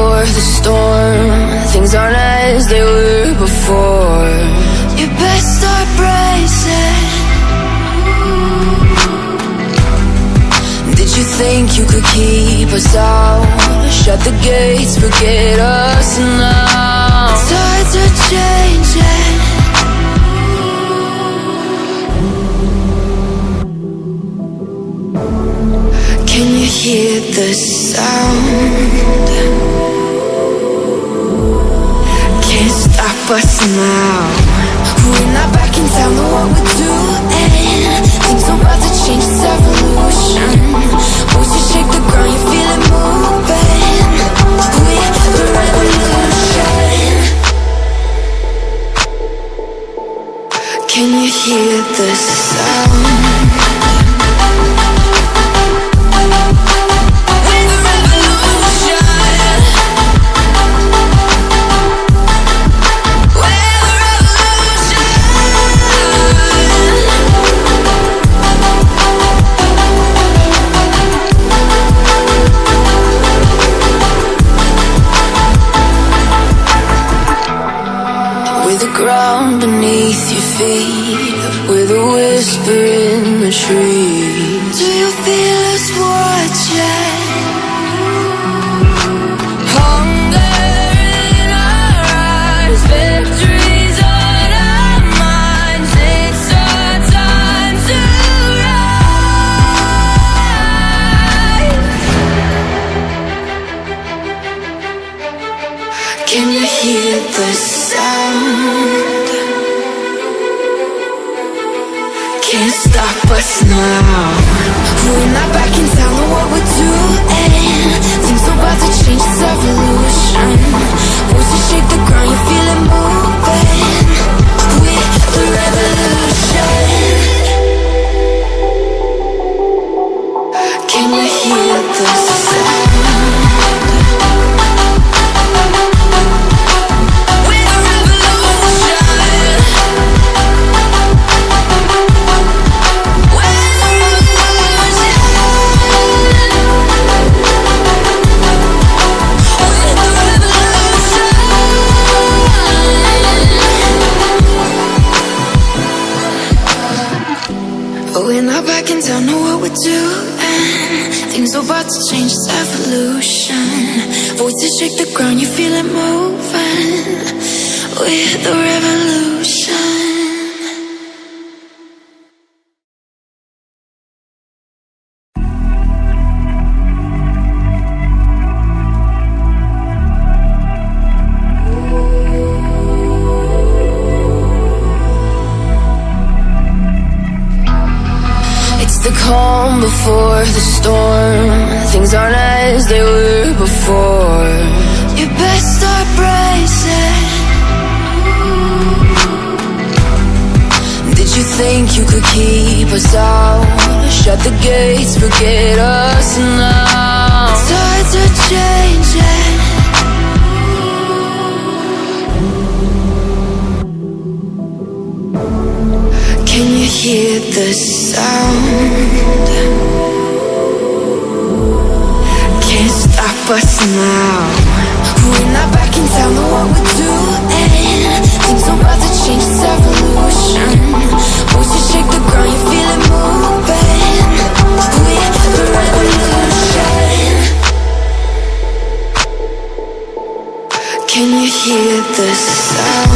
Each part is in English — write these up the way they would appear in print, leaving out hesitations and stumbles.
before the storm. Things aren't as they were before. You best start bracing. Did you think you could keep us out? Shut the gates, forget us now. Tides are changing. Can you hear the sound? Can't stop us now. We're not back in town, know what we're doing. Things are about to change, it's evolution. Once you shake the ground, you feel it moving. We're the revolution. Can you hear the sound? Ground beneath your feet, with a whisper in the trees. Do you feel us watching? Hunger in our eyes, victories on our minds. It's our time to rise. Can you hear the sound? Can't stop us now. We're not back in town, know what we're doing. Things are about to change, it's evolution. Once you shake the ground, you feel it moving. We're the revolution. Can you hear the sound? We're not back in town, know what we're doing. Things are about to change, it's evolution. Voices shake the ground, you feel it moving. We're the revolution. The calm before the storm. Things aren't as they were before. You best start bracing. Did you think you could keep us out? Shut the gates, forget us now. Tides are changing. Can you hear the sound? Can't stop us now. We're not back in town, know what we're doing. Things are about to change, it's evolution. Once you shake the ground, you feel it moving. We're the revolution. Can you hear the sound?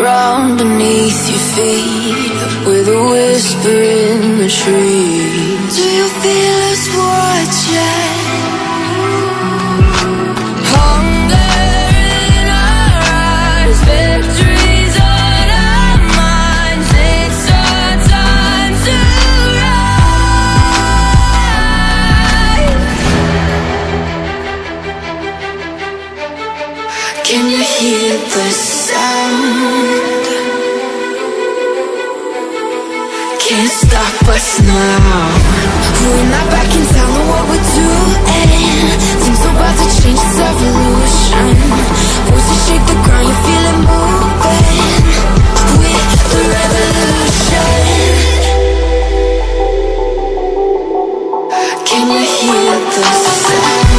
Ground beneath your feet, with a whisper in the trees. Do you feel us watching? Hunger in our eyes, victories on our minds. It's our time to rise. Can you hear the sound? Can't stop us now. We're not back in town, know what we're doing. Things about to change, it's evolution. Voices shake the ground, you feel it moving. We're the revolution. Can you hear the sound?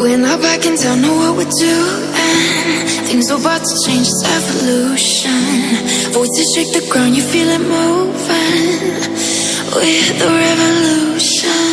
We're not back in town, know what we're doing. Things about to change, it's evolution. Voices shake the ground, you feel it moving. We're the revolution.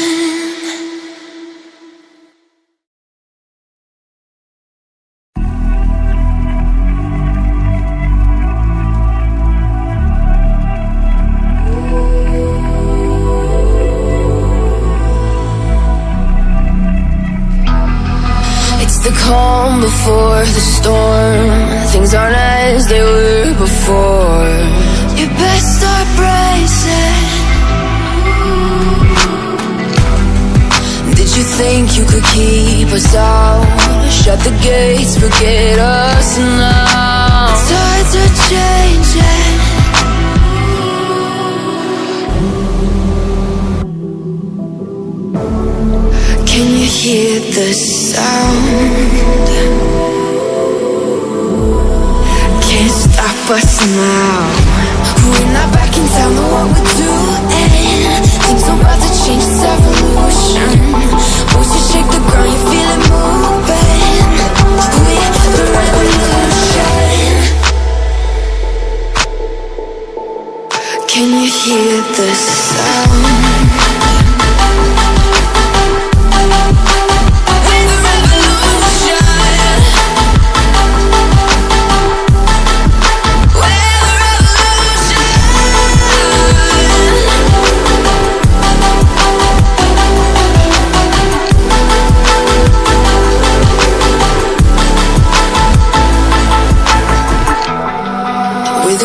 The calm before the storm. Things aren't as they were before. You best start bracing. Did you think you could keep us out? Shut the gates, forget us now. Tides are changing. Can you hear the sound? Can't stop us now. We're not back in town, know what we're doing. Things about to change, it's evolution. Voices shake the ground, you feel it moving. We're the revolution. Can you hear the sound?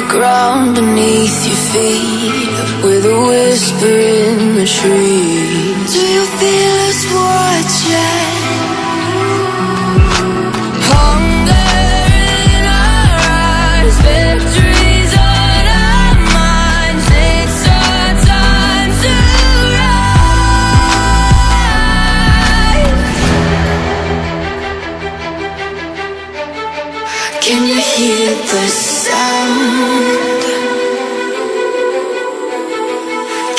Ground beneath your feet, with a whisper in the trees. Do you feel us watching? Hunger in our eyes, victories on our minds. It's our time to rise. Can you hear the sound?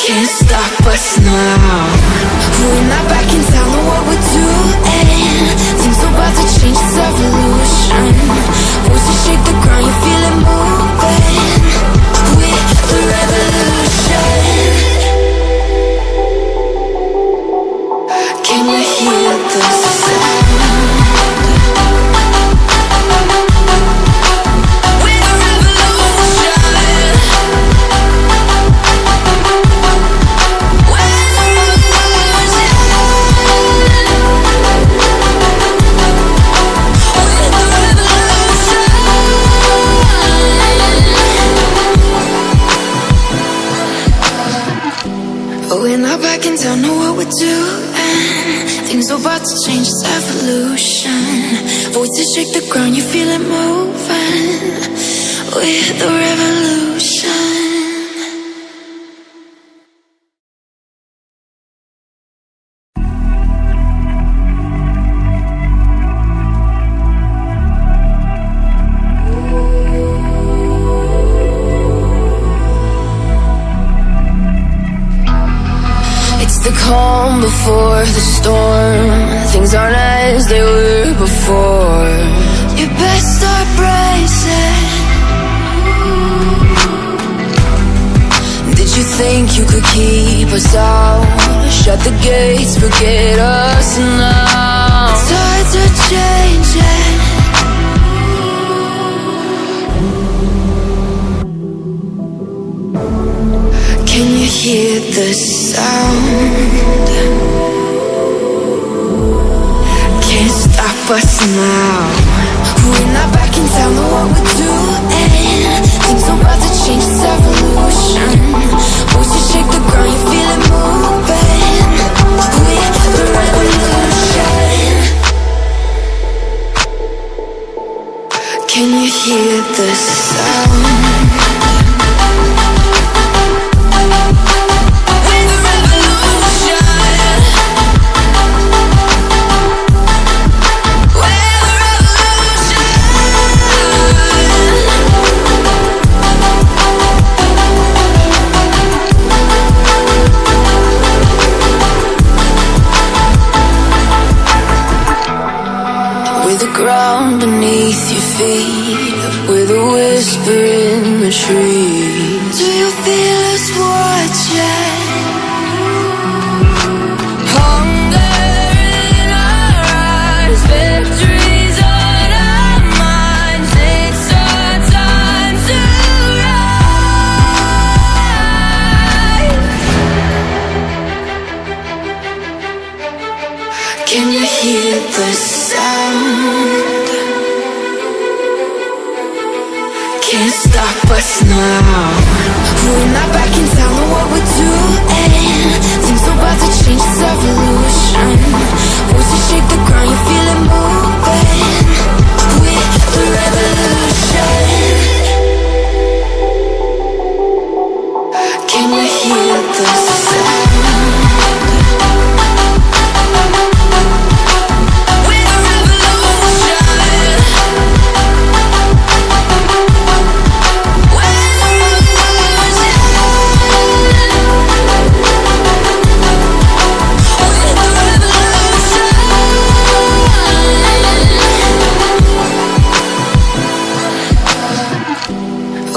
Can't stop us now. We're not back in town, know what we're doing. Things about to change, it's evolution. Voices shake the ground, you feel it moving. We're the revolution. Can you hear the sound? We're not back in town, know what we're doing. Things about to change, it's evolution. Voices shake the ground, you feel it moving. We're the revolution. The calm before the storm. Things aren't as they were before. You best start bracing. Did you think you could keep us out? Shut the gates, forget us now. Tides are changing. Can you hear the sound? us now. We're not backing down on what we're doing. Things are about to change, it's evolution. Voices shake the ground, you feel it moving. We're the revolution. Can you hear the sound? Ground beneath your feet, with a whisper in the trees. Do you feel us watching? Hunger in our eyes, victories on our minds. It's our time to rise. Can you hear the sound? Can't stop us now. We're not backing down on what we're doing. Things are about to change, it's evolution. Voices shake the ground, you feel it moving. We're the revolution. Can you hear the sound?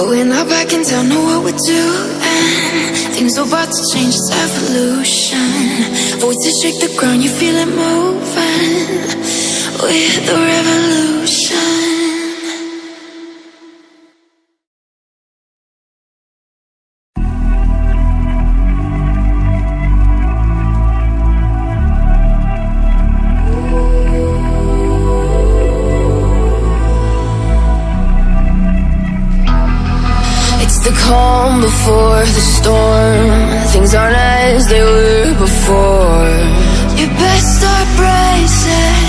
We're not backing down on what we're doing. Things are about to change, it's evolution. Voices shake the ground, you feel it moving. We're the revolution. The calm before the storm. Things aren't as they were before. You best start bracing.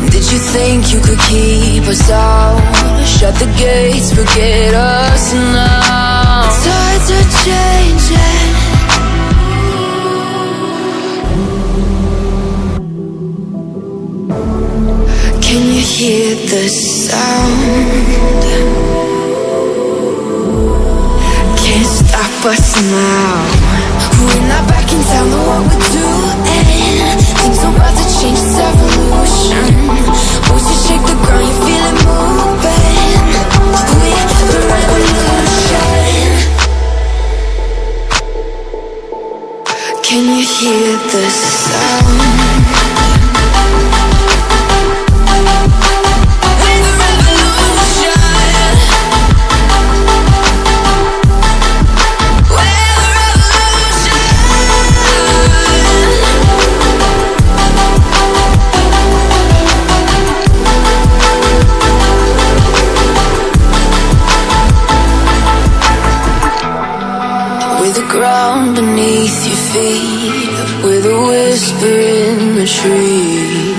Did you think you could keep us out? Shut the gates, forget us now. Tides are changing. Can you hear the sound? Can't stop us now. We're not backing down on what we're doing. Things are about to change, it's evolution. Voices shake the ground, you feel it moving. We're the revolution. Can you hear the sound? Ground beneath your feet, with a whisper in the trees.